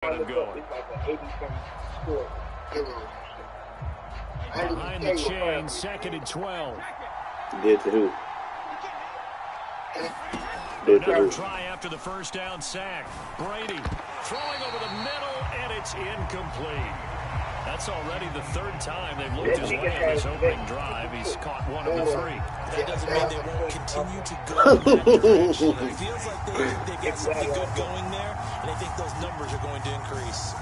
Get him going. Behind the chain, 2nd and 12. Did to who? Another try after the first down sack. Brady throwing over the middle, and it's incomplete. That's already the 3rd time they've looked his way in this opening drive. He's caught 1 of the 3. That doesn't mean they won't continue to go in that direction. It feels like they've got something good going there, and I think those numbers are going to increase.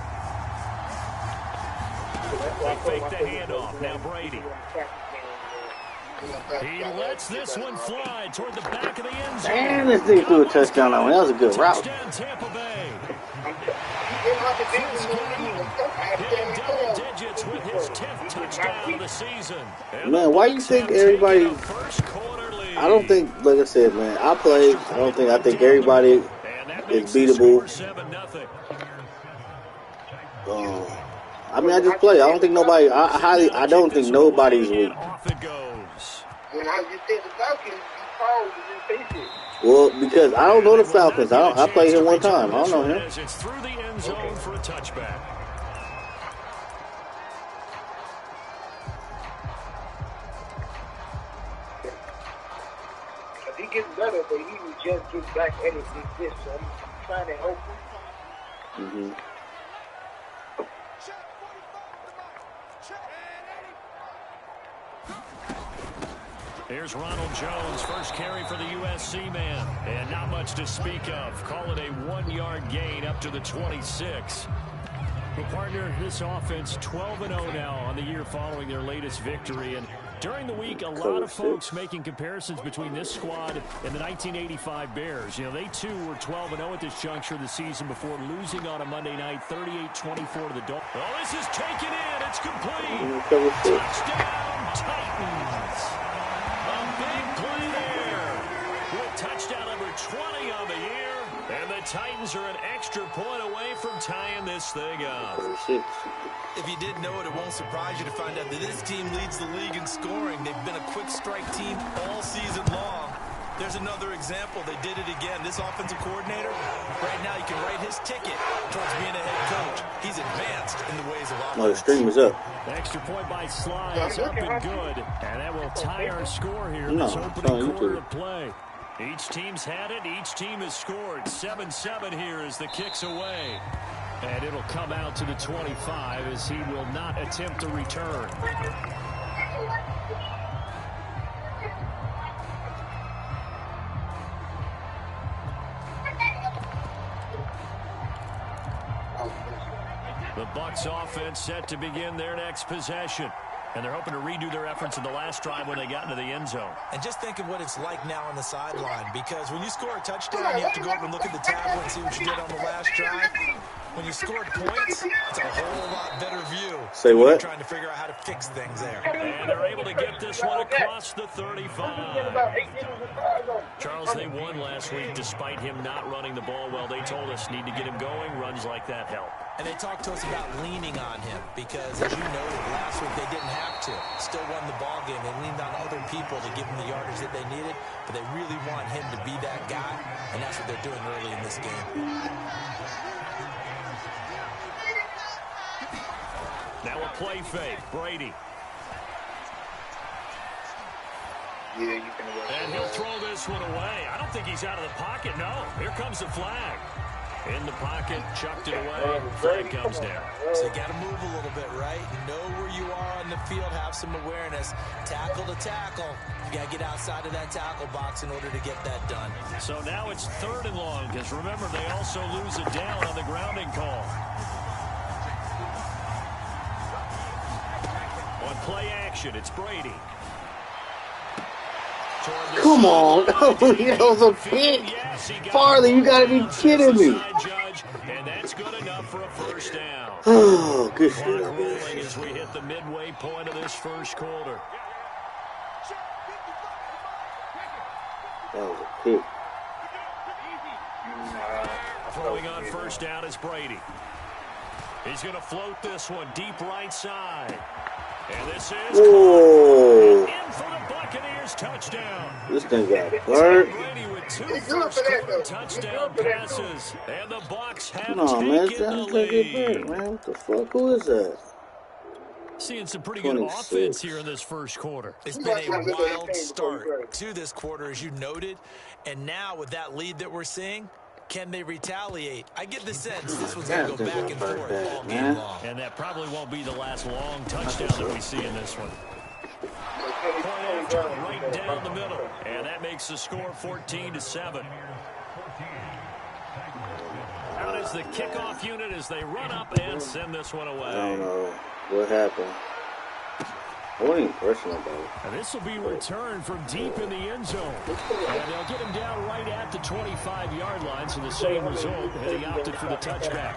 They fake the handoff. Now Brady. He lets this one fly toward the back of the end zone. And this thing threw a touchdown on. That was a good route. Touchdown Tampa Bay. Hitting double digits with his 10th touchdown of the season. Man, why you think everybody... I don't think, like I said, man, I think everybody is beatable. I mean, I just play. I don't think nobody, I don't think nobody's weak. Well, because I don't know the Falcons. I played him one time. I don't know him. It's through the end zone for a touchback. He gets better, but he will just get back at it like this. So I'm trying to help him. Mm-hmm. Here's Ronald Jones, first carry for the USC man. And not much to speak of. Call it a 1-yard gain up to the 26. Well, partner, this offense 12-0 now on the year following their latest victory. And during the week, a lot of folks making comparisons between this squad and the 1985 Bears. You know, they too were 12-0 at this juncture of the season before losing on a Monday night, 38-24 to the Dolphins. Oh, this is taken in. It's complete. Touchdown, Titans. A big play there. With touchdown number 20 on the year. And the Titans are an extra point away from tying this thing up. If you didn't know it, it won't surprise you to find out that this team leads the league in scoring. They've been a quick strike team all season long. There's another example. They did it again. This offensive coordinator, right now, you can write his ticket towards being a head coach. He's advanced in the ways of offense. Well, the stream is up. Extra point by Sly is up and good. And that will tie our score here in this opening quarter of play. Each team's had it. Each team has scored. 7-7 here as the kick's away. And it'll come out to the 25 as he will not attempt to return. The Bucs offense set to begin their next possession. And they're hoping to redo their efforts in the last drive when they got into the end zone. And just think of what it's like now on the sideline. Because when you score a touchdown, you have to go up and look at the tablet and see what you did on the last drive. When you scored points, it's a whole lot better view. Say what? You're trying to figure out how to fix things there. And they're able to get this one across the 35. Charles, they won last week despite him not running the ball well. They told us need to get him going. Runs like that help. And they talked to us about leaning on him because, as you noted, last week they didn't have to. Still won the ball game. They leaned on other people to give them the yardage that they needed, but they really want him to be that guy, and that's what they're doing early in this game. Now a play fake. Brady. Yeah, you can work. And he'll throw this one away. I don't think he's out of the pocket. No. Here comes the flag. In the pocket, chucked it away. Flag comes down. So you got to move a little bit, right? Know where you are on the field. Have some awareness. Tackle to tackle. You got to get outside of that tackle box in order to get that done. So now it's 3rd and long because, remember, they also lose it down on the grounding call. On play action, it's Brady. Come on. That was a pick. Farley, you got to be kidding me. And that's good enough for a first down. Oh, good shit. Rolling as we hit the midway point of this first quarter. That was a pick. Throwing on first down is Brady. He's going to float this one deep right side. And this is Whoa. in for the Buccaneers touchdown. This thing got hurt. Brady with 2 first-quarter touchdown passes, and the Bucs have No, man, taken the that's gonna get hurt, lead. man. What the fuck? Who is that? Seeing some pretty good 26. offense here in this first quarter. It's been a wild start to this quarter, as you noted. And now with that lead that we're seeing, can they retaliate? I get the sense this one's going to go back and forth all game long. And that probably won't be the last long touchdown that we see in this one. Point after, right down the middle. And that makes the score 14-7. Out is the kickoff unit as they run up and send this one away. I don't know what happened. I wasn't even pressing nobody. And this will be returned from deep in the end zone. And they'll get him down right at the 25-yard line, so the same result, and he opted for the touchback.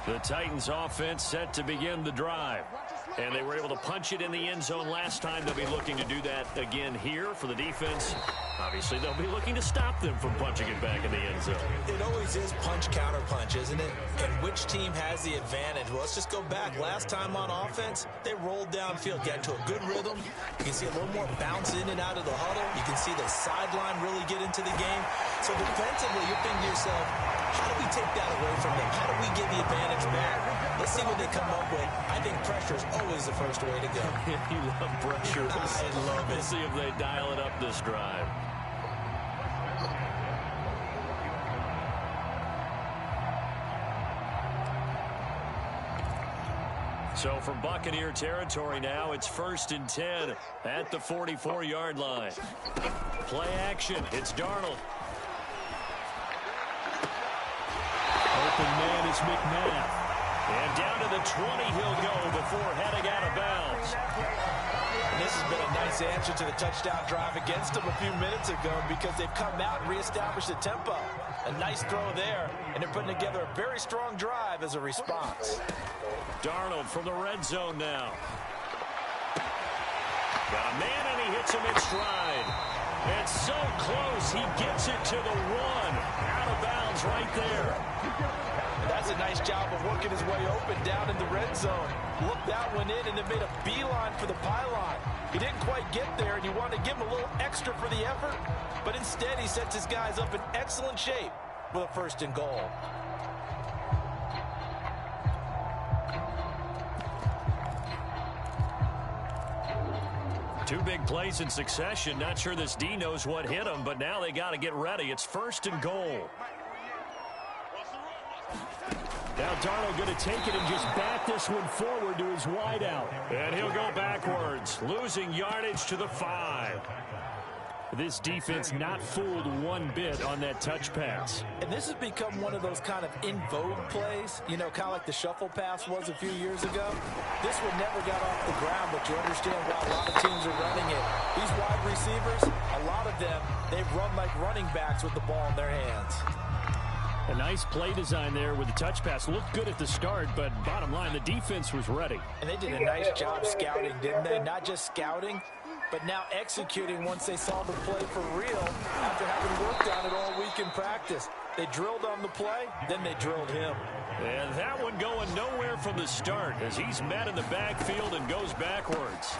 The Titans offense set to begin the drive. And they were able to punch it in the end zone last time. They'll be looking to do that again here for the defense. Obviously, they'll be looking to stop them from punching it back in the end zone. It always is punch-counter-punch, isn't it? And which team has the advantage? Well, let's just go back. Last time on offense, they rolled downfield, got into a good rhythm. You can see a little more bounce in and out of the huddle. You can see the sideline really get into the game. So defensively, you're thinking to yourself, how do we take that away from them? How do we get the advantage back? Let's see what they come up with. I think pressure is always the first way to go. You love pressure. I love it. Let's see if they dial it up this drive. So from Buccaneer territory now, it's 1st and 10 at the 44-yard line. Play action. It's Darnold. Open man is McNabb. And down to the 20 he'll go before heading out of bounds. And this has been a nice answer to the touchdown drive against them a few minutes ago because they've come out and reestablished the tempo. A nice throw there, and they're putting together a very strong drive as a response. Darnold from the red zone now. Got a man, and he hits him in stride. And so close, he gets it to the 1. Out of bounds right there. And that's a nice job of working his way open down in the red zone. Looked that one in and then made a beeline for the pylon. He didn't quite get there, and you want to give him a little extra for the effort. But instead, he sets his guys up in excellent shape with a 1st and goal. Two big plays in succession. Not sure this D knows what hit him, but now they got to get ready. It's 1st and goal. Now Darnold going to take it and just bat this one forward to his wideout. And he'll go backwards, losing yardage to the 5. This defense not fooled one bit on that touch pass. And this has become one of those kind of in vogue plays, you know, kind of like the shuffle pass was a few years ago. This one never got off the ground, but you understand why a lot of teams are running it. These wide receivers, a lot of them, they've run like running backs with the ball in their hands. A nice play design there with the touch pass. Looked good at the start, but bottom line, the defense was ready. And they did a nice job scouting, didn't they? Not just scouting, but now executing once they saw the play for real after having worked on it all week in practice. They drilled on the play, then they drilled him. And that one going nowhere from the start as he's met in the backfield and goes backwards.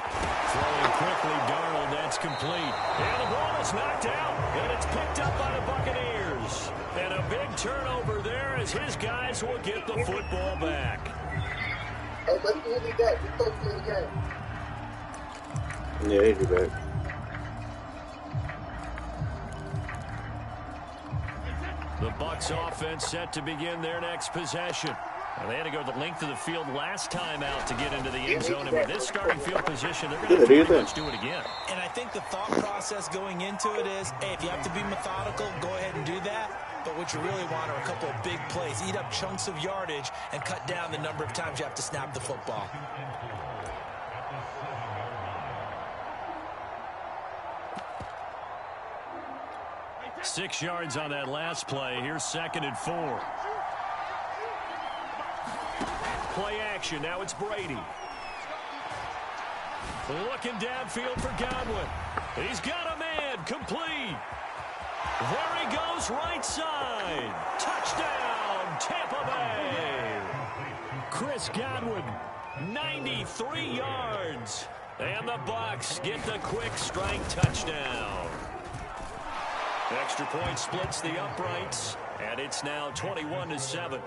Throwing quickly, Darnold, that's complete. And the ball is knocked out, and it's picked up by the Buccaneers. And a big turnover there as his guys will get the football back. Hey, but he'll be back. He's supposed to be in the game. Yeah, he'll be back. The Bucs offense set to begin their next possession. And they had to go the length of the field last time out to get into the end zone. And with this starting field position, they're going to pretty much do it again. And I think the thought process going into it is, hey, if you have to be methodical, go ahead and do that. But what you really want are a couple of big plays. Eat up chunks of yardage and cut down the number of times you have to snap the football. Six yards on that last play. Here's 2nd and 4. Play action. Now it's Brady. Looking downfield for Godwin. He's got a man. Complete. There he goes, right side. Touchdown, Tampa Bay. Chris Godwin, 93 yards. And the Bucs get the quick strike touchdown. Extra point splits the uprights, and it's now 21-7.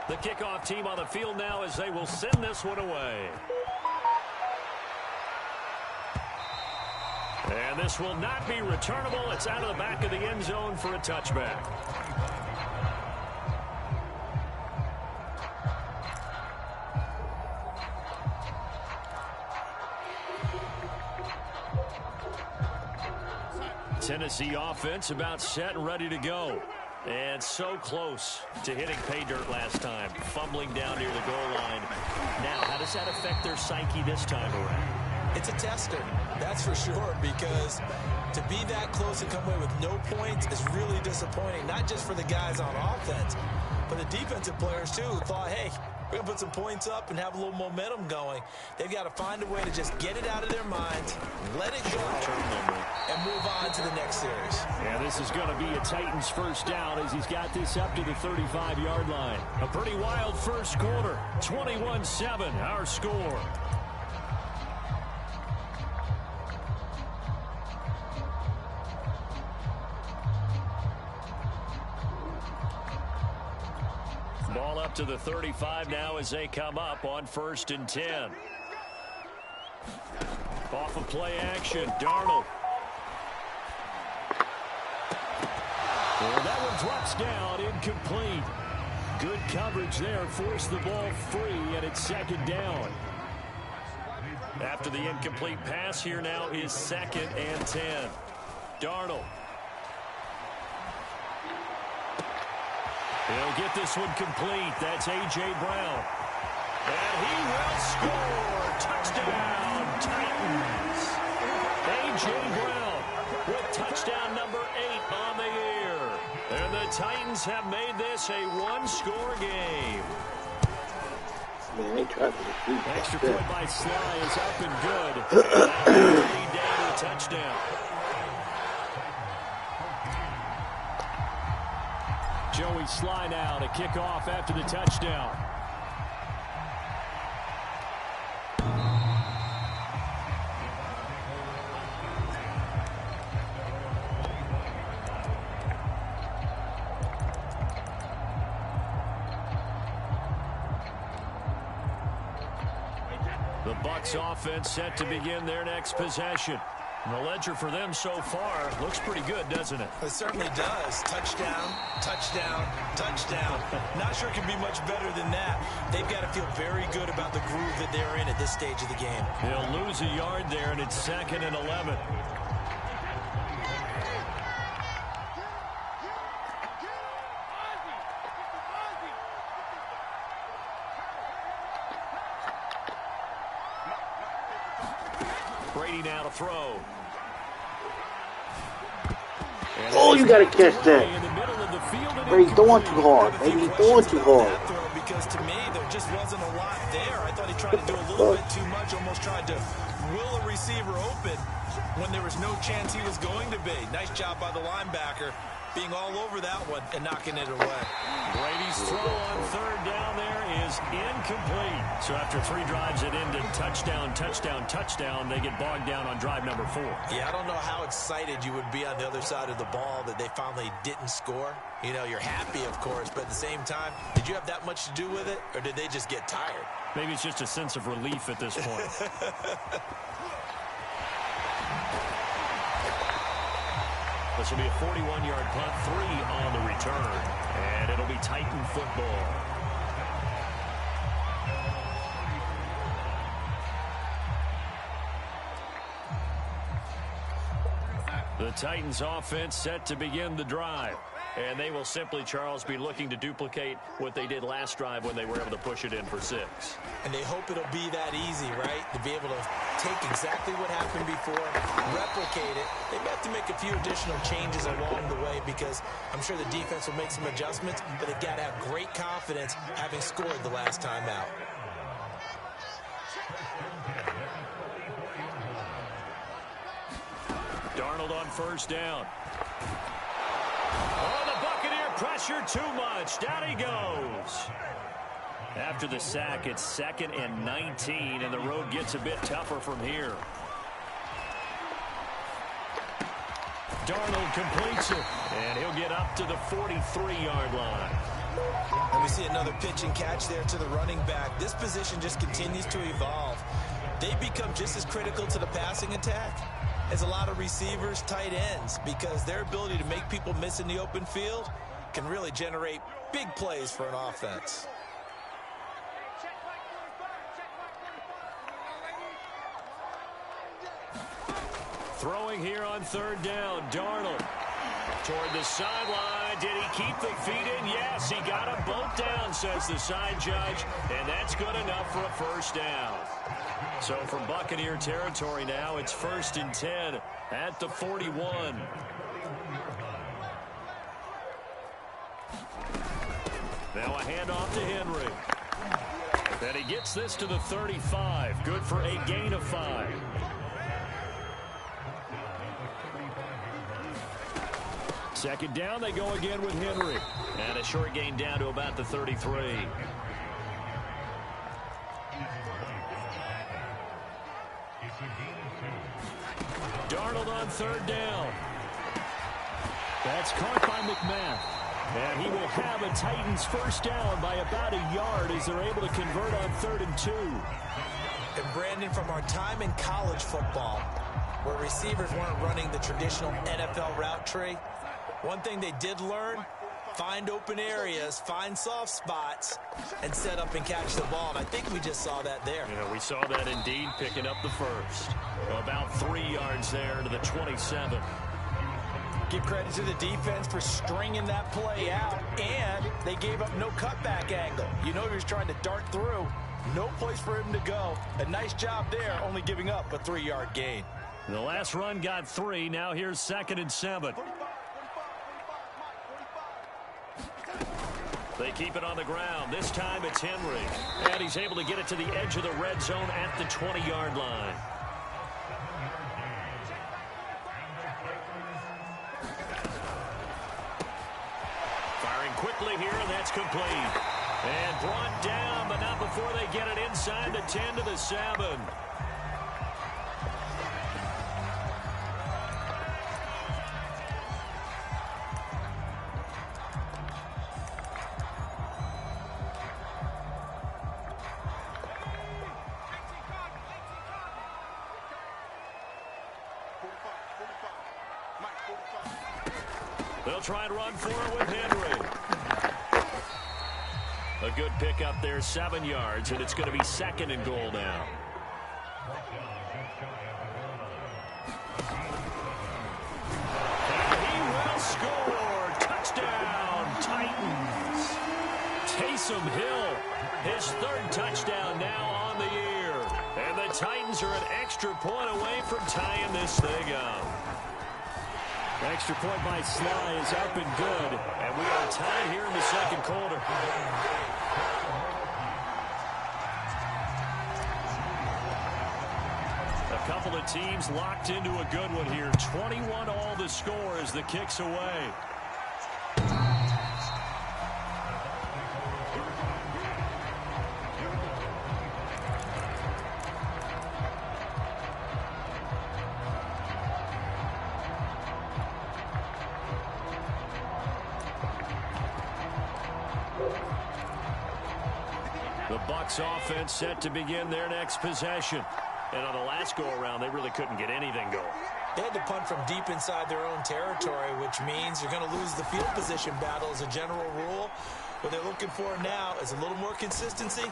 The kickoff team on the field now as they will send this one away. And this will not be returnable. It's out of the back of the end zone for a touchback. Tennessee offense about set and ready to go. And so close to hitting pay dirt last time, fumbling down near the goal line. Now, how does that affect their psyche this time around? It's a tester, that's for sure, because to be that close and come away with no points is really disappointing, not just for the guys on offense, but the defensive players, too, who thought, hey, we're going to put some points up and have a little momentum going. They've got to find a way to just get it out of their minds, let it go, and move on to the next series. Yeah, this is going to be a Titans first down as he's got this up to the 35-yard line. A pretty wild first quarter. 21-7, our score. Ball up to the 35 now as they come up on 1st and 10. Off of play action, Darnold. And that one drops down, incomplete. Good coverage there, forced the ball free, and it's 2nd down. After the incomplete pass, here now is 2nd and 10. Darnold. He'll get this one complete. That's A.J. Brown. And he will score. Touchdown, Titans. A.J. Brown with touchdown number 8 on the year. And the Titans have made this a one-score game. Man, they tried to Extra point by Sly is up and good. And lead down to a touchdown. Joey Sly now to kick off after the touchdown. The Bucs offense set to begin their next possession. And the ledger for them so far looks pretty good, doesn't it? It certainly does. Touchdown, touchdown, touchdown. Not sure it can be much better than that. They've got to feel very good about the groove that they're in at this stage of the game. They'll lose a yard there, and it's 2nd and 11. Brady now to throw. Oh, you got to catch that. Brady's throwing too hard. Maybe he's throwing too hard. Because to me, there just wasn't a lot there. I thought he tried to do a little bit too much, almost tried to will a receiver open when there was no chance he was going to be. Nice job by the linebacker being all over that one and knocking it away. Brady's throw on 3rd down there is incomplete. So after 3 drives it ended touchdown, touchdown, touchdown, they get bogged down on drive number 4. Yeah, I don't know how excited you would be on the other side of the ball that they finally didn't score. You know, you're happy, of course, but at the same time, did you have that much to do with it, or did they just get tired? Maybe it's just a sense of relief at this point. This will be a 41-yard punt, 3 on the return, and it'll be Titan football. The Titans offense set to begin the drive. And they will simply, Charles, be looking to duplicate what they did last drive when they were able to push it in for 6. And they hope it'll be that easy, right? To be able to take exactly what happened before, replicate it. They may have to make a few additional changes along the way because I'm sure the defense will make some adjustments, but they've got to have great confidence having scored the last time out. Darnold on first down. Oh, the Buccaneer pressure too much. Down he goes. After the sack, it's 2nd and 19, and the road gets a bit tougher from here. Darnold completes it, and he'll get up to the 43-yard line. And we see another pitch and catch there to the running back. This position just continues to evolve. They become just as critical to the passing attack as a lot of receivers, tight ends, because their ability to make people miss in the open field can really generate big plays for an offense. Throwing here on 3rd down, Darnold toward the sideline. Did he keep the feet in? Yes, he got them both down, says the side judge, and that's good enough for a first down. So from Buccaneer territory now, it's 1st and 10 at the 41. Now a handoff to Henry. And he gets this to the 35. Good for a gain of 5. Second down, they go again with Henry. And a short gain down to about the 33. Darnold on 3rd down. That's caught by McMath. And he will have a Titans first down by about a yard as they're able to convert on 3rd and 2. And Brandon, from our time in college football, where receivers weren't running the traditional NFL route tree, one thing they did learn, find open areas, find soft spots, and set up and catch the ball. And I think we just saw that there. Yeah, we saw that indeed, picking up the first. About 3 yards there to the 27. Give credit to the defense for stringing that play out, and they gave up no cutback angle. You know he was trying to dart through. No place for him to go. A nice job there, only giving up a 3-yard gain. The last run got 3. Now here's 2nd and 7. They keep it on the ground. This time it's Henry. And he's able to get it to the edge of the red zone at the 20-yard line. Firing quickly here, and that's complete. And brought down, but not before they get it inside the 10 to the 7. They'll try and run for it with Henry. A good pickup there, 7 yards, and it's going to be 2nd and goal now. And he will score. Touchdown, Titans. Taysom Hill, his 3rd touchdown now on the year. And the Titans are an extra point away from tying this thing up. Extra point by Sly is up and good. And we are tied here in the 2nd quarter. A couple of teams locked into a good one here. 21 all the score as the kick's away. The Bucs offense set to begin their next possession. And on the last go-around, they really couldn't get anything going. They had to punt from deep inside their own territory, which means you're going to lose the field position battle as a general rule. What they're looking for now is a little more consistency.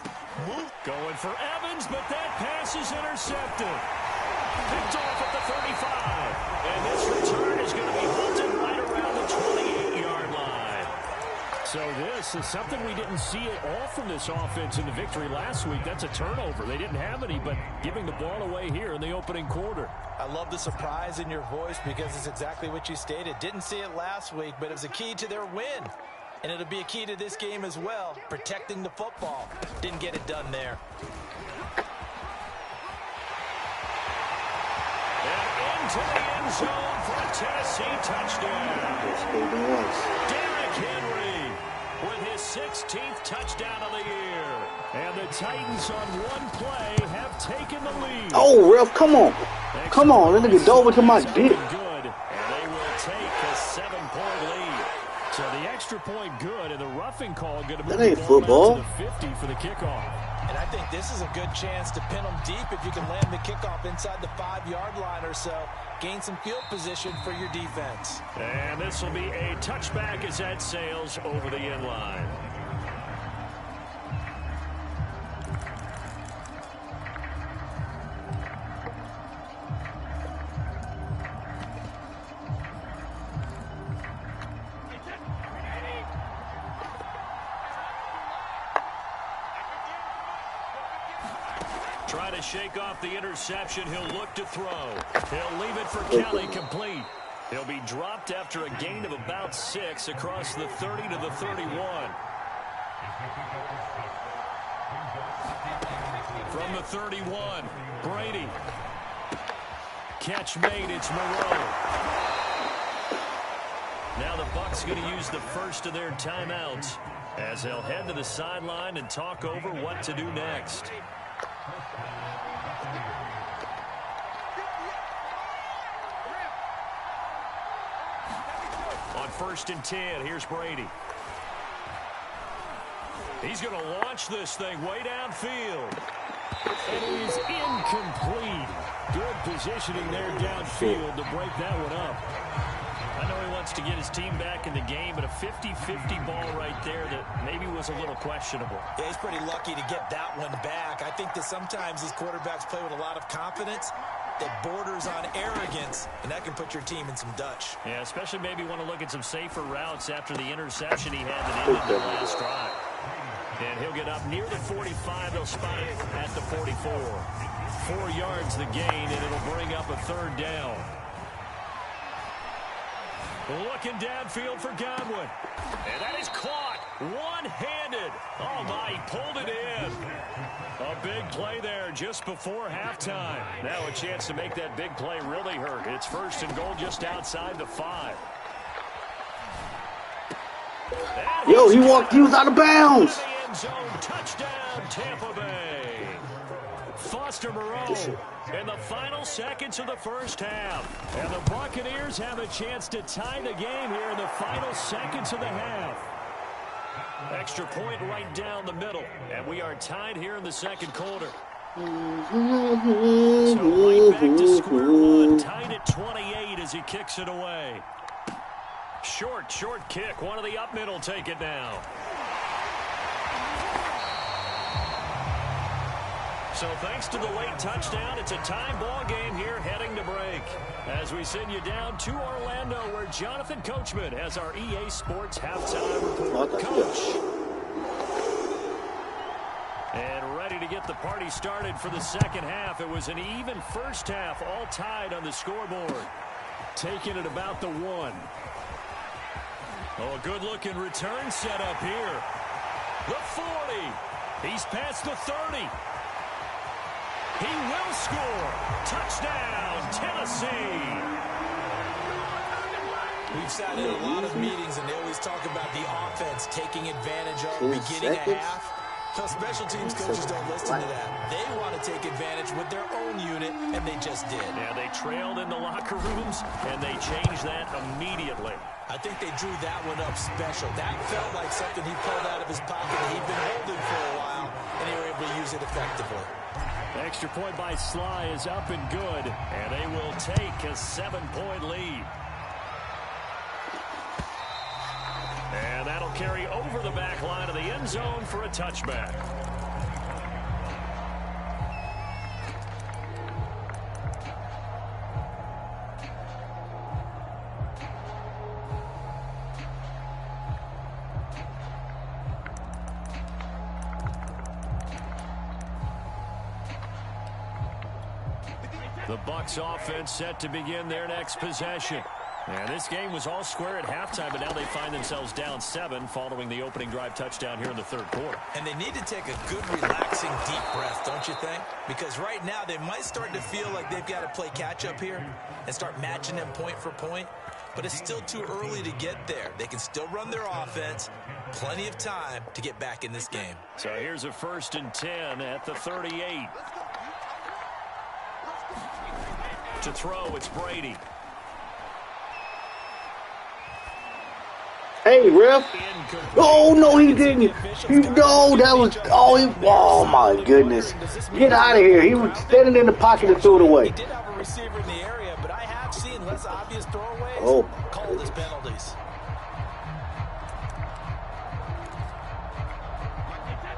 Move. Going for Evans, but that pass is intercepted. Picked off at the 35. And this return is going to be halted right around the 28-yard line. So this is something we didn't see at all from this offense in the victory last week. That's a turnover. They didn't have any, but giving the ball away here in the opening quarter. I love the surprise in your voice because it's exactly what you stated. Didn't see it last week, but it was a key to their win. And it'll be a key to this game as well, protecting the football. Didn't get it done there. And into the end end zone for a Tennessee touchdown. Derrick Henry with his 16th touchdown of the year. And the Titans on one play have taken the lead. Oh, Ref, come on. Come on, that nigga dove into my dick. Good, and they will take a 7-point lead. So the extra point good, and the roughing call going to move that ain't football. To the 50 for the kickoff. And I think this is a good chance to pin them deep if you can land the kickoff inside the 5-yard line or so. Gain some field position for your defense. And this will be a touchback as that sails over the end line. Try to shake off the interception. He'll look to throw. He'll leave it for Kelly complete. He'll be dropped after a gain of about 6 across the 30 to the 31. From the 31, Brady. Catch made, it's Moreau. Now the Bucs going to use the first of their timeouts as they'll head to the sideline and talk over what to do next. On 1st and 10, here's Brady. He's going to launch this thing way downfield. And it is incomplete. Good positioning there downfield to break that one up. I know he wants to get his team back in the game, but a 50-50 ball right there that maybe was a little questionable. Yeah, he's pretty lucky to get that one back. I think that sometimes these quarterbacks play with a lot of confidence that borders on arrogance, and that can put your team in some Dutch. Yeah, especially maybe want to look at some safer routes after the interception he had that ended the last drive. And he'll get up near the 45. They'll spot it at the 44. 4 yards the gain, and it'll bring up a 3rd down. Looking downfield for Godwin. And that is caught one-handed. Oh, my, he pulled it in. A big play there just before halftime. Now a chance to make that big play really hurt. It's 1st and goal just outside the 5. Yo, he was out of bounds. End zone, touchdown, Tampa Bay. Foster Moreau in the final seconds of the first half. And the Buccaneers have a chance to tie the game here in the final seconds of the half. Extra point right down the middle. And we are tied here in the second quarter. So right back to square one. Tied at 28 as he kicks it away. Short kick. One of the up middle take it now. So thanks to the late touchdown, it's a time ball game here heading to break. As we send you down to Orlando, where Jonathan Coachman has our EA Sports halftime report. Coach. And ready to get the party started for the second half. It was an even first half, all tied on the scoreboard. Taking it about the 1. Oh, a good-looking return set up here. The 40. He's past the 30. He will score. Touchdown, Tennessee. We've sat in a lot of meetings, and they always talk about the offense taking advantage of beginning a half. So special teams coaches don't listen to that. They want to take advantage with their own unit, and they just did. Yeah, they trailed in the locker rooms, and they changed that immediately. I think they drew that one up special. That felt like something he pulled out of his pocket that he'd been holding for a while, and they were able to use it effectively. Extra point by Sly is up and good, and they will take a 7-point lead. And that'll carry over the back line of the end zone for a touchback. The Bucs offense set to begin their next possession. And this game was all square at halftime, but now they find themselves down 7 following the opening drive touchdown here in the third quarter. And they need to take a good, relaxing, deep breath, don't you think? Because right now they might start to feel like they've got to play catch-up here and start matching them point for point. But it's still too early to get there. They can still run their offense. Plenty of time to get back in this game. So here's a 1st and 10 at the 38. To throw, it's Brady. Hey, ref. Oh, no, he didn't. No, that was, oh, my goodness. Get out of here. He was standing in the pocket and threw it away. He did have a receiver in the area, but I have seen less obvious throwaways called as penalties.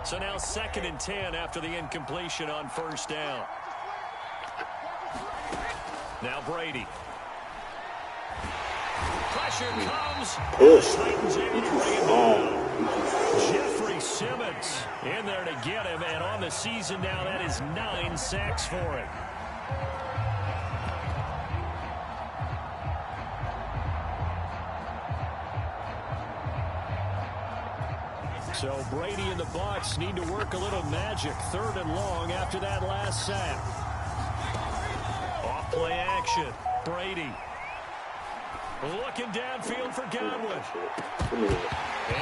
So now 2nd and 10 after the incompletion on 1st down. Now Brady. Pressure comes. Push. Titans able to bring it down. Jeffrey Simmons in there to get him, and on the season now, that is 9 sacks for him. So Brady and the Bucs need to work a little magic. 3rd and long after that last sack. Off play action. Brady. Looking downfield for Godwin.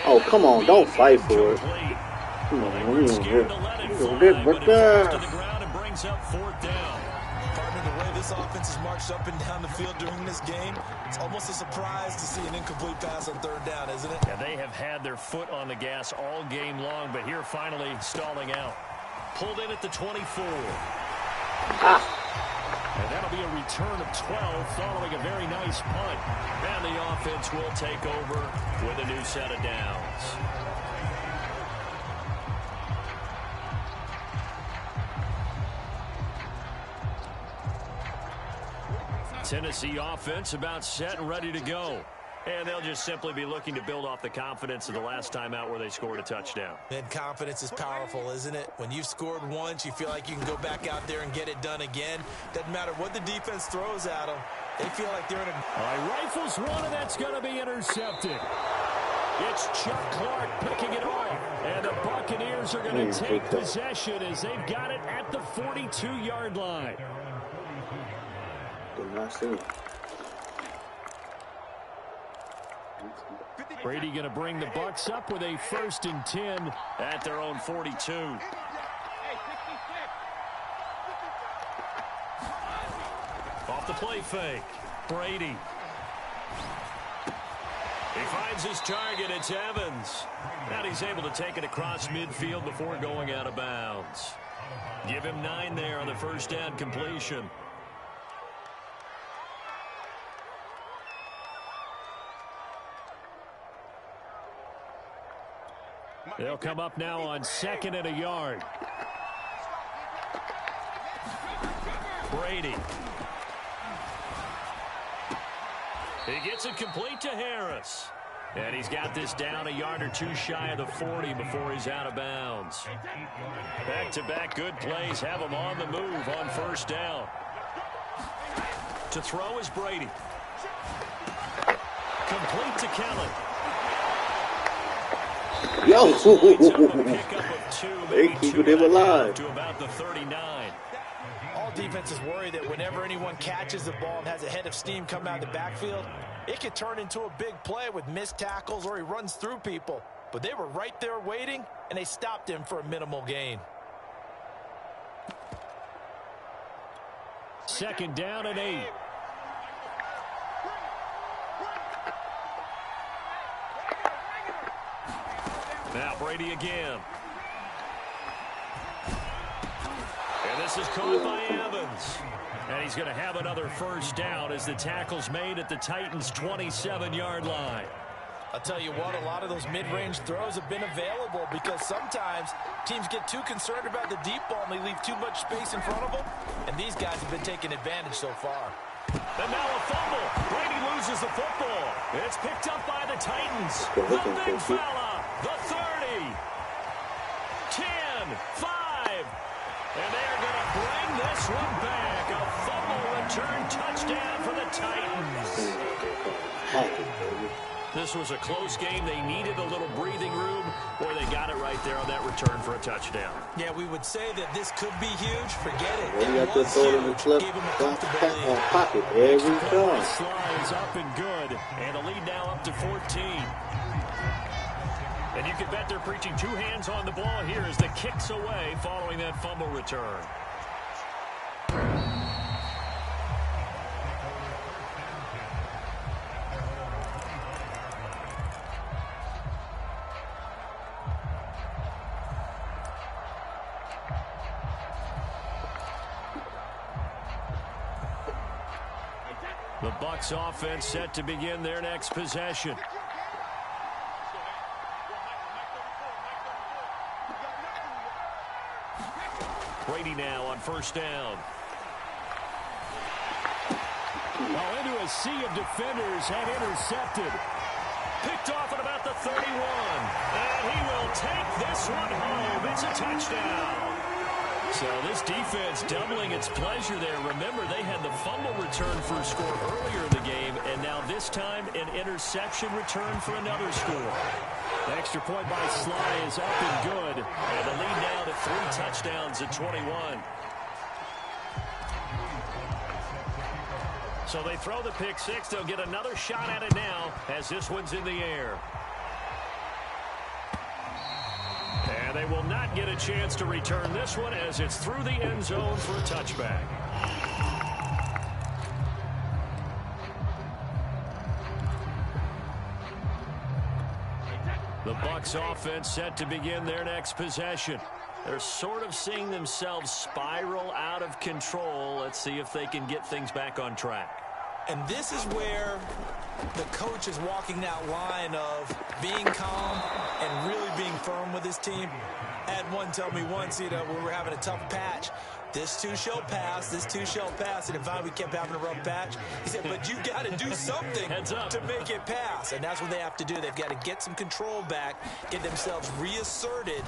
Oh, come on. Don't fight for it. Come on. We're scared to let it fly, but it falls to the ground and brings up 4th down. Partner, the way this offense has marched up and down the field during this game, it's almost a surprise to see an incomplete pass on 3rd down, isn't it? Yeah, they have had their foot on the gas all game long, but here finally stalling out. Pulled in at the 24. And that'll be a return of 12 following a very nice punt. And the offense will take over with a new set of downs. Tennessee offense about set and ready to go. And they'll just simply be looking to build off the confidence of the last time out where they scored a touchdown. And confidence is powerful, isn't it? When you've scored once, you feel like you can go back out there and get it done again. Doesn't matter what the defense throws at them. They feel like they're in a... All right, rifles one, and that's going to be intercepted. It's Chuck Clark picking it off. And the Buccaneers are going to take possession as they've got it at the 42-yard line. Did not see it. Brady going to bring the Bucs up with a 1st and 10 at their own 42. Off the play fake. Brady. He finds his target. It's Evans. And he's able to take it across midfield before going out of bounds. Give him 9 there on the 1st down completion. They'll come up now on 2nd and a yard. Brady. He gets it complete to Harris. And he's got this down a yard or 2 shy of the 40 before he's out of bounds. Back-to-back good plays have him on the move on 1st down. To throw is Brady. Complete to Kelly. Yo, they keeping him alive. To about the 39. All defenses worry that whenever anyone catches the ball and has a head of steam come out of the backfield, it could turn into a big play with missed tackles or he runs through people. But they were right there waiting, and they stopped him for a minimal gain. 2nd down and 8. Now Brady again. And this is caught by Evans. And he's going to have another 1st down as the tackle's made at the Titans' 27-yard line. I'll tell you what, a lot of those mid-range throws have been available because sometimes teams get too concerned about the deep ball and they leave too much space in front of them. And these guys have been taking advantage so far. And now a fumble. Brady loses the football. It's picked up by the Titans. The big fella. The 30. 10, 5. And they're going to bring this one back. A fumble return touchdown for the Titans. This was a close game. They needed a little breathing room. Boy, they got it right there on that return for a touchdown. Yeah, we would say that this could be huge. Forget it. Well, you got to throw it in the clip. Pocket every time. Sly is up and good. And the lead now up to 14. And you can bet they're preaching two hands on the ball here as the kick's away following that fumble return. The Bucs offense set to begin their next possession. Brady now on first down. Well, into a sea of defenders and intercepted. Picked off at about the 31. And he will take this one home. It's a touchdown. So this defense doubling its pleasure there. Remember, they had the fumble return for a score earlier in the game, and now this time an interception return for another score. The extra point by Sly is up and good, and the lead now to 3 touchdowns at 21. So they throw the pick six. They'll get another shot at it now as this one's in the air. And they will not get a chance to return this one as it's through the end zone for a touchback. The Bucs offense set to begin their next possession. They're sort of seeing themselves spiral out of control. Let's see if they can get things back on track. And this is where the coach is walking that line of being calm and really being firm with his team. I had one tell me once, when we were having a tough patch, this too shall pass, this too shall pass. And if we kept having a rough patch, he said, but you got to do something to make it pass. And that's what they have to do. They've got to get some control back, get themselves reasserted,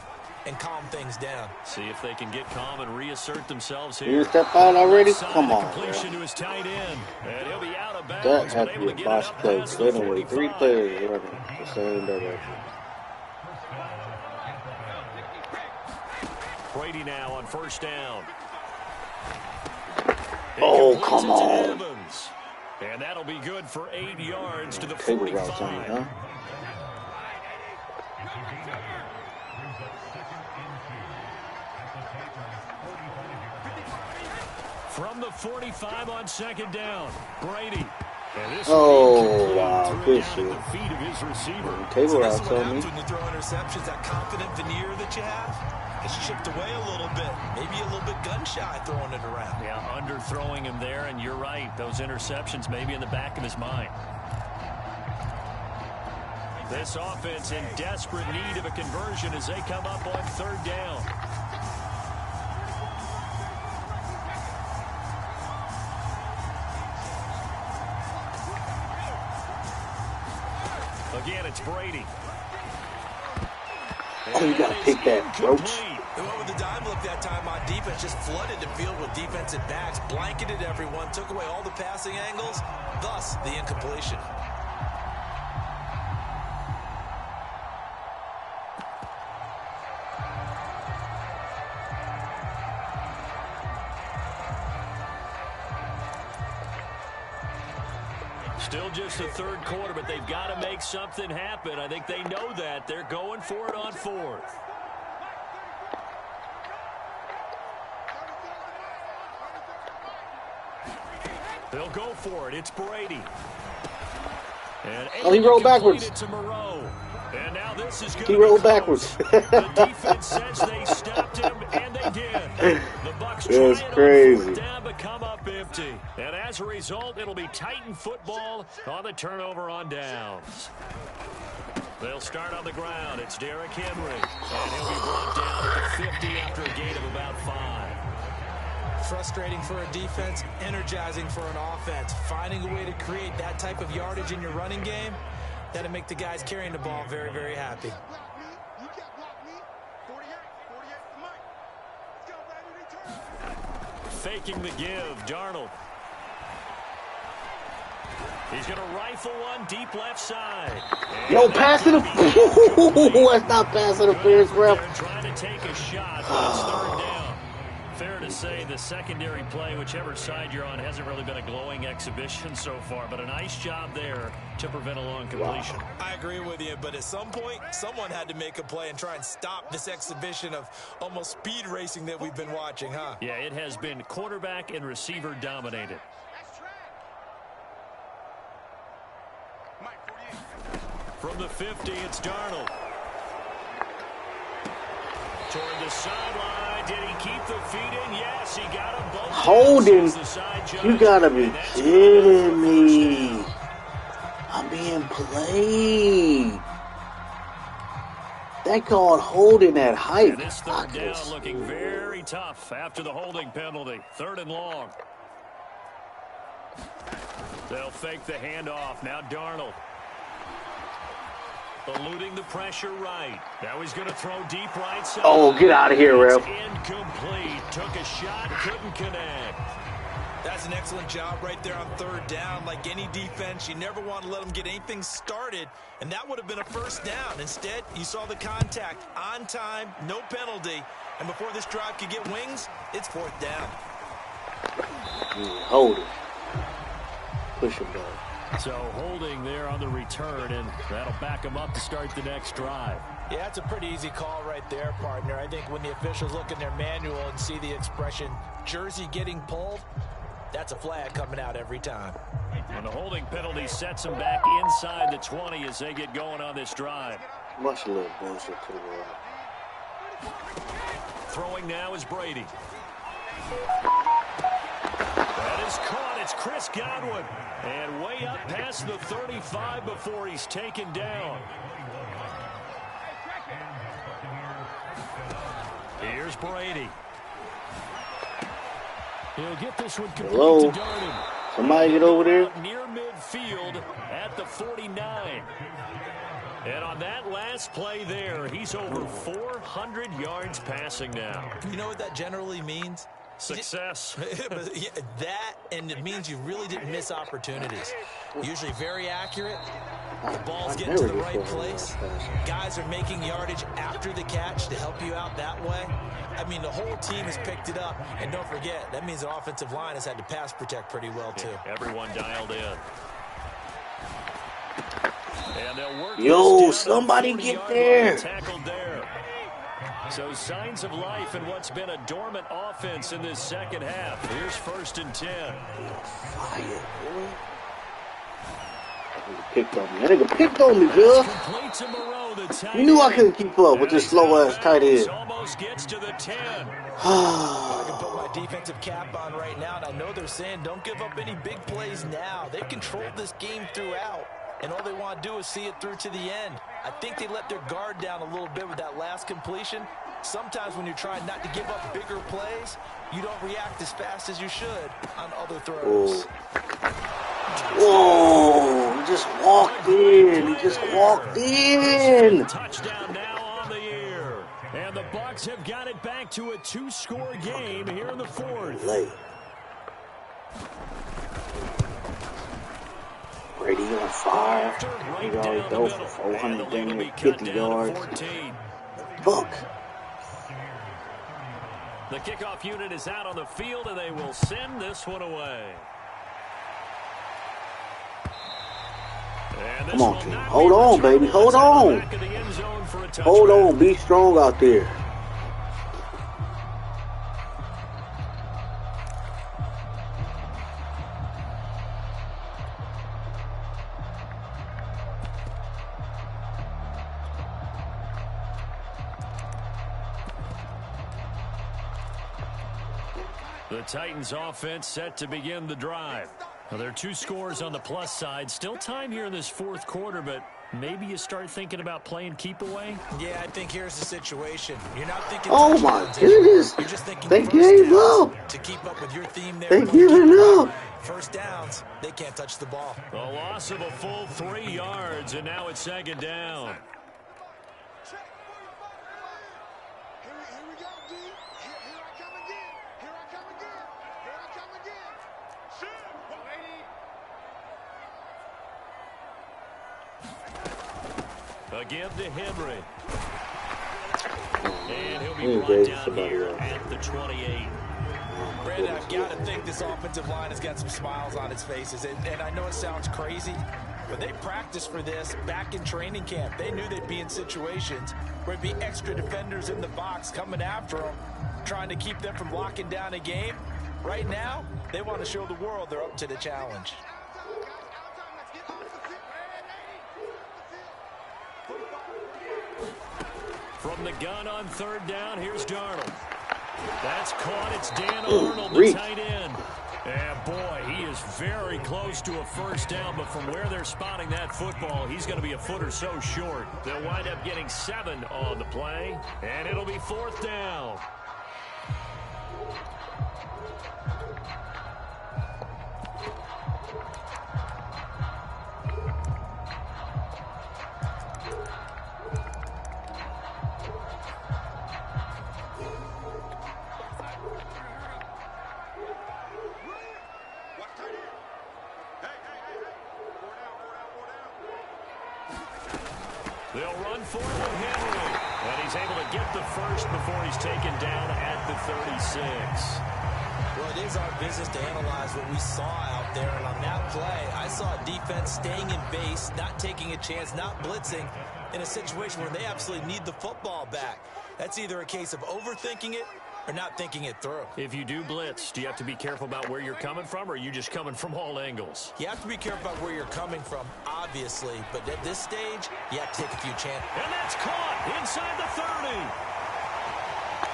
and calm things down. See if they can get calm and reassert themselves here. You step out already? Come on, completion to his tight end. And he'll be out of bounds. That had to be a boss play. They don't wait 3 players running the same direction. Brady now on first down. Oh, come on. Evans. And that'll be good for 8 yards to the Cable 45. routes on you, huh? From the 45 on second down, Brady. Oh, wow, good shit. The feet of his receiver. Cable routes on me. When you throw interceptions, that confident veneer that you have gets chipped away a little bit. Maybe a little bit gun-shy throwing it around. Yeah, underthrowing him there, and you're right. Those interceptions maybe in the back of his mind. This offense in desperate need of a conversion as they come up on third down. Again, it's Brady. Oh, you got to pick that, Roach. They went with the dime look that time on defense, just flooded the field with defensive backs, blanketed everyone, took away all the passing angles, thus the incompletion. Still just the third quarter, but they've got to make something happen. I think they know that. They're going for it on fourth. They'll go for it. It's Brady. And he rolled backwards. To Moreau. And now this is he rolled backwards. The defense says they stopped him, and they did. The Bucs That's try it crazy. on fourth down, but come up empty. And as a result, it'll be Titan football on the turnover on downs. They'll start on the ground. It's Derrick Henry. And he'll be brought down at the 50 after a gain of about 5. Frustrating for a defense, energizing for an offense. Finding a way to create that type of yardage in your running game, that'll make the guys carrying the ball very, very happy. Faking the give, Darnold. He's going to rifle one deep left side. Yo, pass it. That's not pass interference, ref. Trying to take a shot, but it's third down. Fair to say the secondary play, whichever side you're on, hasn't really been a glowing exhibition so far, but a nice job there to prevent a long completion. Wow. I agree with you, but at some point, someone had to make a play and try and stop this exhibition of almost speed racing that we've been watching, huh? Yeah, it has been quarterback and receiver dominated. From the 50, it's Darnold. Toward the sideline. Did he keep the feet in? Yes, he got them both. Holding. You gotta be kidding me. I'm being played. That called holding at height. And this third down looking very tough after the holding penalty. Third and long. They'll fake the handoff. Now Darnold. Eluding the pressure right. Now he's going to throw deep right side. Oh, get out of here, Ralph. Incomplete. Took a shot, couldn't connect. That's an excellent job right there on third down. Like any defense, you never want to let them get anything started, and that would have been a first down. Instead, you saw the contact on time, no penalty, and before this drive could get wings, it's fourth down. Hold it. Push him down. So holding there on the return, and that'll back him up to start the next drive. Yeah, it's a pretty easy call right there, partner. I think when the officials look in their manual and see the expression, jersey getting pulled, that's a flag coming out every time. And the holding penalty sets them back inside the 20 as they get going on this drive. Much a little bullshit to the right. Throwing now is Brady. That is caught. It's Chris Godwin. And way up past the 35 before he's taken down. Here's Brady. He'll get this one complete to Darden. Somebody get over there. Near midfield at the 49. And on that last play there, he's over 400 yards passing now. You know what that generally means? Success. That, and it means you really didn't miss opportunities. Usually very accurate. The ball's getting to the right place. Guys are making yardage after the catch to help you out that way. I mean, the whole team has picked it up. And don't forget, that means the offensive line has had to pass protect pretty well, too. Yeah, everyone dialed in. And they'll work. Yo, somebody get there. Tackled there. So signs of life in what's been a dormant offense in this second half. Here's 1st and 10. Fire, boy. Picked on me. That nigga picked on me, girl. You knew I couldn't keep up with this slow-ass tight end. Almost gets to the 10. I can put my defensive cap on right now, and I know they're saying don't give up any big plays now. They've controlled this game throughout, and all they want to do is see it through to the end. I think they let their guard down a little bit with that last completion. Sometimes when you're trying not to give up bigger plays, you don't react as fast as you should on other throws. Whoa, he just walked in. He just walked in. Touchdown now on the year. And the Bucs have got it back to a 2-score game here in the 4th. Late. Brady on fire. He already go for 450 yards. Fuck. The kickoff unit is out on the field, and they will send this one away. Come on, team. Hold on, baby. Hold on. Hold on. Be strong out there. The Titans offense set to begin the drive. Now, there are 2 scores on the plus side. Still time here in this 4th quarter, but maybe you start thinking about playing keep away. Yeah, I think here's the situation. You're not thinking. Oh my goodness! You're just thinking they gave up to keep up with your theme there. They giving up. First downs, they can't touch the ball. A loss of a full 3 yards, and now it's 2nd down. A give to Henry. And he'll be brought down here at the 28. Brandon, I've got to think this offensive line has got some smiles on its faces. And I know it sounds crazy, but they practiced for this back in training camp. They knew they'd be in situations where there'd be extra defenders in the box coming after them, trying to keep them from locking down a game. Right now, they want to show the world they're up to the challenge. From the gun on third down, here's Darnold. That's caught. It's Dan Arnold, the tight end. And, boy, he is very close to a first down, but from where they're spotting that football, he's going to be a foot or so short. They'll wind up getting 7 on the play, and it'll be fourth down. They'll run for it with Henry. And he's able to get the first before he's taken down at the 36. Well, it is our business to analyze what we saw out there. And on that play, I saw a defense staying in base, not taking a chance, not blitzing in a situation where they absolutely need the football back. That's either a case of overthinking it or not thinking it through. If you do blitz, do you have to be careful about where you're coming from, or are you just coming from all angles? You have to be careful about where you're coming from, obviously. But at this stage, you have to take a few chances. And that's caught inside the 30.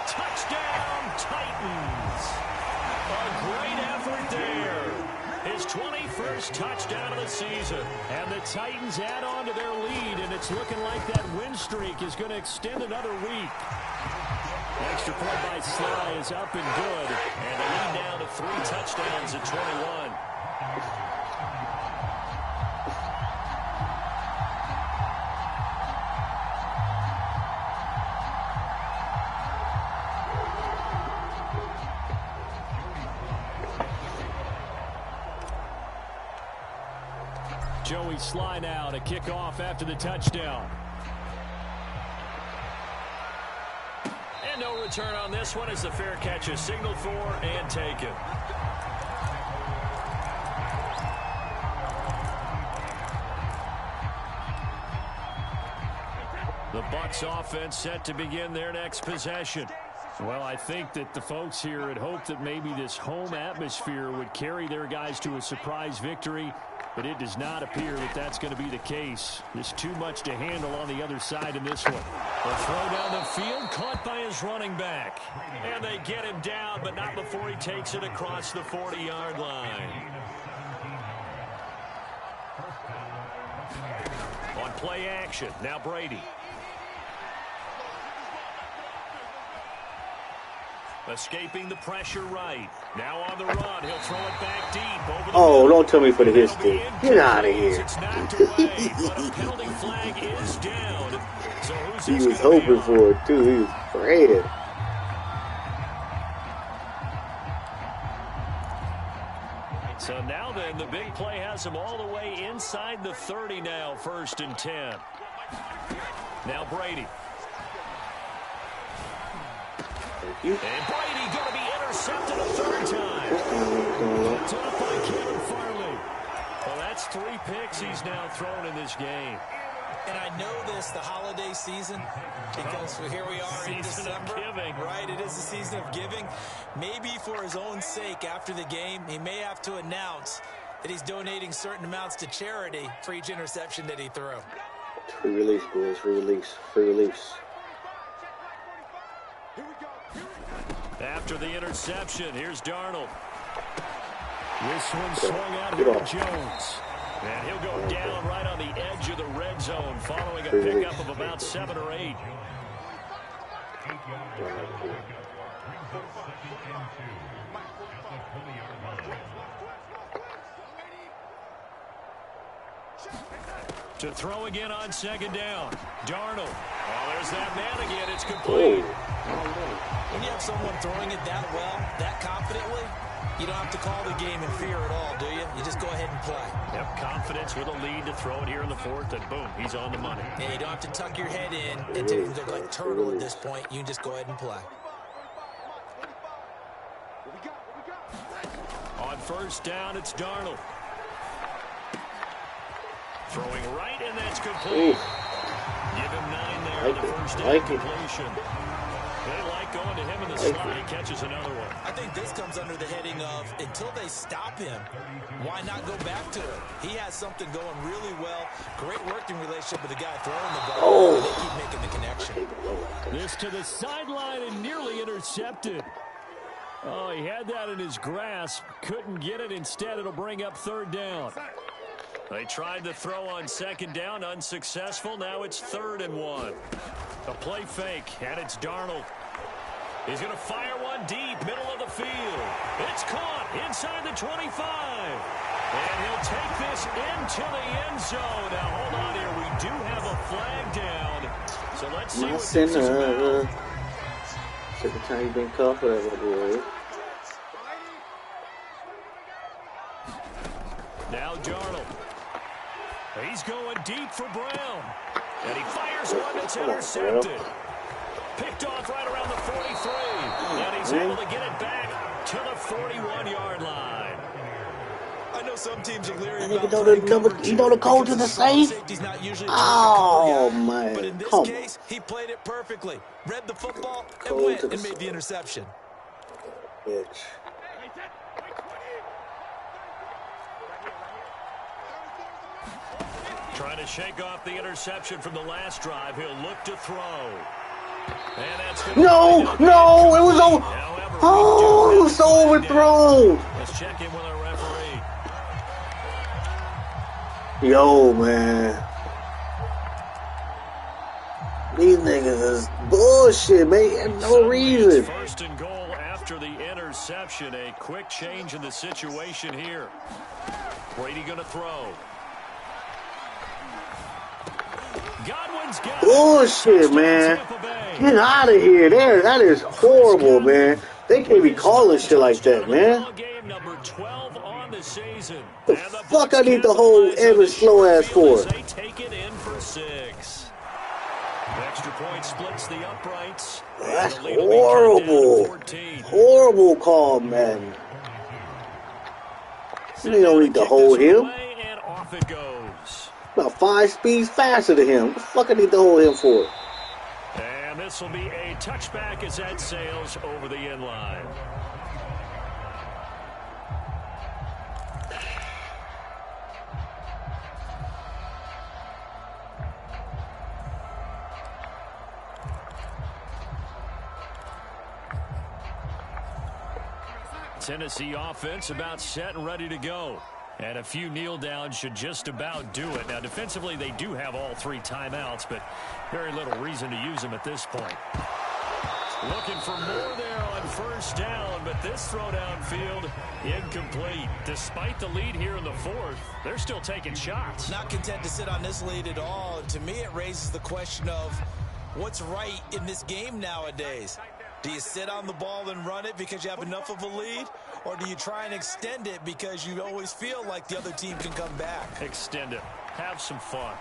Touchdown, Titans. A great effort there. His 21st touchdown of the season. And the Titans add on to their lead, and it's looking like that win streak is going to extend another week. Extra point by Sly is up and good. And the lead down to 3 touchdowns at 21. Joey Sly now to kick off after the touchdown. And no return on this one as the fair catch is signaled for and taken. The Bucs offense set to begin their next possession. Well, I think that the folks here had hoped that maybe this home atmosphere would carry their guys to a surprise victory, but it does not appear that that's going to be the case. There's too much to handle on the other side in this one. A throw down the field, caught by his running back. And they get him down, but not before he takes it across the 40-yard line. On play action, now Brady. Escaping the pressure right. Now on the run. He'll throw it back deep. Over the middle. Don't tell me for the history. Get out of here. It's knocked away, but a penalty flag is down. So who's he was hoping for it, too. He was praying. So now then, the big play has him all the way inside the 30 now, 1st and 10. Now Brady. And Brady going to be intercepted a 3rd time. Picked off by Kevin Farley. Well, that's 3 picks he's now thrown in this game. And I know this, the holiday season, because here we are in December. Season of giving. Right, it is the season of giving. Maybe for his own sake after the game, he may have to announce that he's donating certain amounts to charity for each interception that he threw. Free release, boys. Free release. Free release. After the interception, here's Darnold. This one swung out here to Jones. And he'll go down right on the edge of the red zone following a pickup of about 7 or 8. To throw again on second down. Darnold. Oh, there's that man again. It's complete. When you have someone throwing it that well, that confidently, you don't have to call the game in fear at all, do you? You just go ahead and play. Yep, confidence with a lead to throw it here in the fourth, and boom, he's on the money. Yeah, you don't have to tuck your head in and take it look like turtle at this point. You can just go ahead and play. On first down, it's Darnold. Throwing right, and that's complete. Give him 9 there in the first down completion. They like going to him in the slot. He catches another one. I think this comes under the heading of, until they stop him, why not go back to it? He has something going really well. Great working relationship with the guy throwing the ball. And they keep making the connection. This to the sideline and nearly intercepted. Oh, he had that in his grasp. Couldn't get it. Instead, it'll bring up third down. They tried to throw on second down, unsuccessful. Now it's 3rd and 1. A play fake, and it's Darnold. He's going to fire one deep, middle of the field. It's caught inside the 25. And he'll take this into the end zone. Now, hold on here. We do have a flag down. So let's see what this is about. Second time you've been caught for that, boy. Now Darnold. He's going deep for Brown. And he fires one that's intercepted. Picked off right around the 43. And he's able to get it back to the 41-yard line. I know some teams are leery You about know playing the coverage you know the code to the safe? safety's not usually Oh, guy, man. But in this Come case, he played it perfectly. Read the football and Code went to the and made the interception. Bitch. Trying to shake off the interception from the last drive. He'll look to throw. And that's No, it was over. Oh, it was overthrown. Let's check in with our referee. Yo, man. These niggas is bullshit, man. No reason. First and goal after the interception. A quick change in the situation here. Brady going to throw. Godwin's got Bullshit, man. Get out of here. That is horrible, man. They can't be calling shit like that, man. Game number 12 on the season. The fuck I need the whole Evan slow ass for? They take it in for 6. Extra point splits the uprights. That's horrible. Horrible call, man. They don't need to hold him. And off it goes. About 5 speeds faster than him. What the fuck I need to hold him for? And this will be a touchback as that sails over the end line. Tennessee offense about set and ready to go. And a few kneel downs should just about do it. Now, defensively, they do have all 3 timeouts, but very little reason to use them at this point. Looking for more there on first down, but this throw downfield incomplete. Despite the lead here in the fourth, they're still taking shots. Not content to sit on this lead at all. And to me, it raises the question of what's right in this game nowadays. Do you sit on the ball and run it because you have enough of a lead? Or do you try and extend it because you always feel like the other team can come back? Extend it. Have some fun.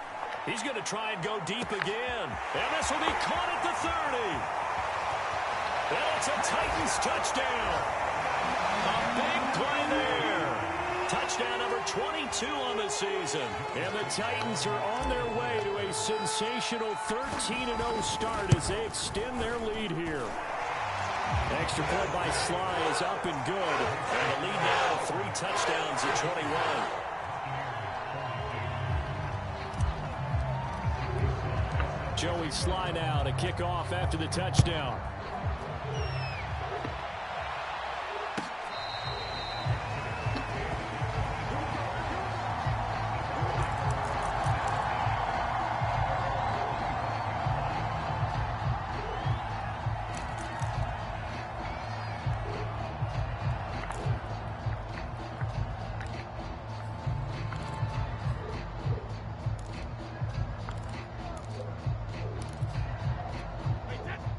He's going to try and go deep again. And this will be caught at the 30. And it's a Titans touchdown. A big play there. Touchdown number 22 on the season. And the Titans are on their way to a sensational 13-0 start as they extend their lead here. Extra point by Sly is up and good. And the lead now to 3 touchdowns at 21. Joey Sly now to kick off after the touchdown.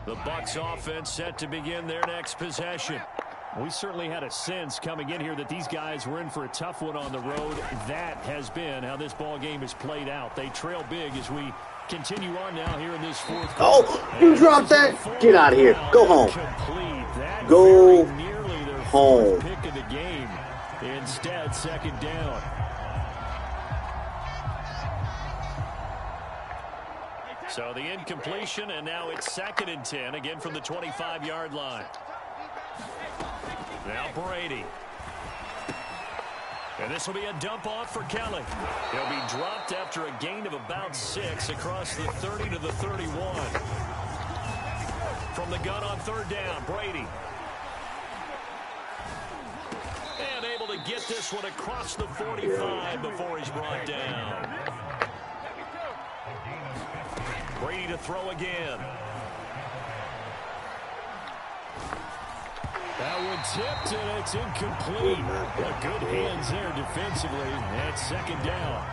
The Bucs offense set to begin their next possession. We certainly had a sense coming in here that these guys were in for a tough one on the road. That has been how this ball game has played out. They trail big as we continue on now here in this fourth quarter. Oh, you dropped that? Get out of here. Go home. Go nearly their home. Pick of the game. Instead, second down. So the incompletion, and now it's 2nd and 10, again from the 25-yard line. Now Brady. And this will be a dump off for Kelly. He'll be dropped after a gain of about 6 across the 30 to the 31. From the gun on 3rd down, Brady. And able to get this one across the 45 before he's brought down. Brady to throw again. That one tipped, and it's incomplete. Good hands there defensively. And 2nd down.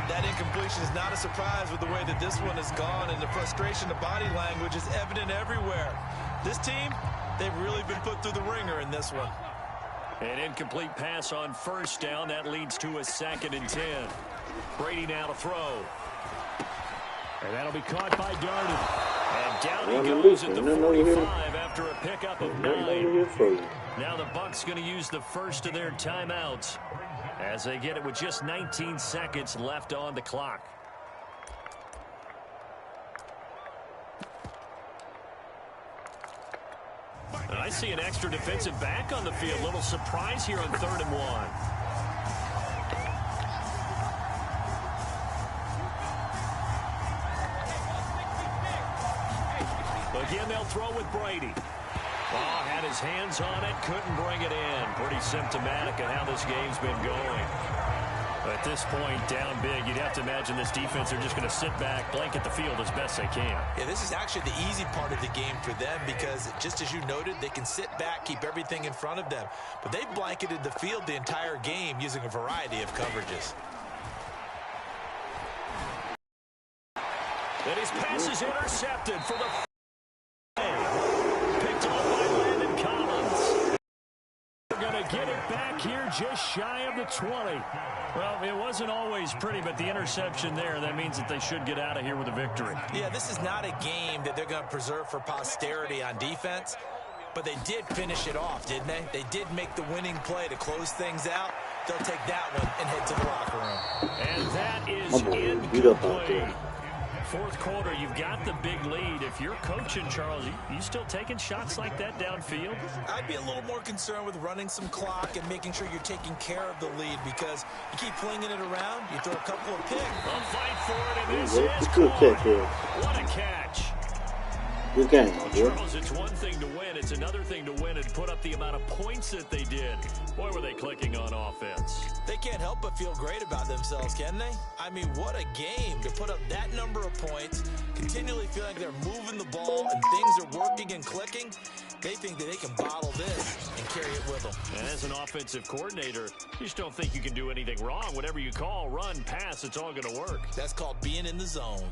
That incompletion is not a surprise with the way that this one has gone, and the frustration, the body language is evident everywhere. This team, they've really been put through the ringer in this one. An incomplete pass on 1st down. That leads to a 2nd and 10. Brady now to throw. And that'll be caught by Darden. And down he goes at the 45 after a pickup of 9. Now the Bucs going to use the first of their timeouts as they get it with just 19 seconds left on the clock. And I see an extra defensive back on the field. Little surprise here on 3rd and 1. Again, they'll throw with Brady. Oh, had his hands on it, couldn't bring it in. Pretty symptomatic of how this game's been going. At this point, down big, you'd have to imagine this defense are just going to sit back, blanket the field as best they can. Yeah, this is actually the easy part of the game for them because, just as you noted, they can sit back, keep everything in front of them. But they've blanketed the field the entire game using a variety of coverages. And his pass is intercepted for the picked off by Landon Collins. They're going to get it back here just shy of the 20. Well, it wasn't always pretty, but the interception there, that means that they should get out of here with a victory. Yeah, this is not a game that they're going to preserve for posterity on defense, but they did finish it off, didn't they? They did make the winning play to close things out. They'll take that one and head to the locker room. And that is incomplete. 4th quarter, you've got the big lead. If you're coaching, Charles, you still taking shots like that downfield? I'd be a little more concerned with running some clock and making sure you're taking care of the lead because you keep flinging it around, you throw a couple of picks. A fight for it, and this is good catch here. What a catch. Good game, Charles, it's one thing to win. It's another thing to win and put up the amount of points that they did. Boy, were they clicking on offense. They can't help but feel great about themselves, can they? I mean, what a game to put up that number of points, continually feel like they're moving the ball and things are working and clicking. They think that they can bottle this and carry it with them. And as an offensive coordinator, you just don't think you can do anything wrong. Whatever you call, run, pass, it's all going to work. That's called being in the zone.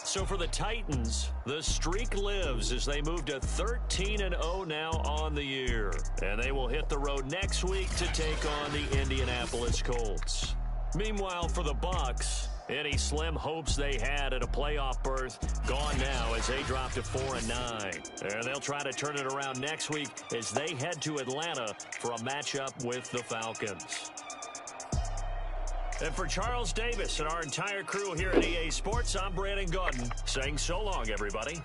So for the Titans, the streak lives as they move to 13-0 now on the year. And they will hit the road next week to take on the Indianapolis Colts. Meanwhile, for the Bucs, any slim hopes they had at a playoff berth gone now as they drop to 4-9. And they'll try to turn it around next week as they head to Atlanta for a matchup with the Falcons. And for Charles Davis and our entire crew here at EA Sports, I'm Brandon Gaudin saying so long, everybody.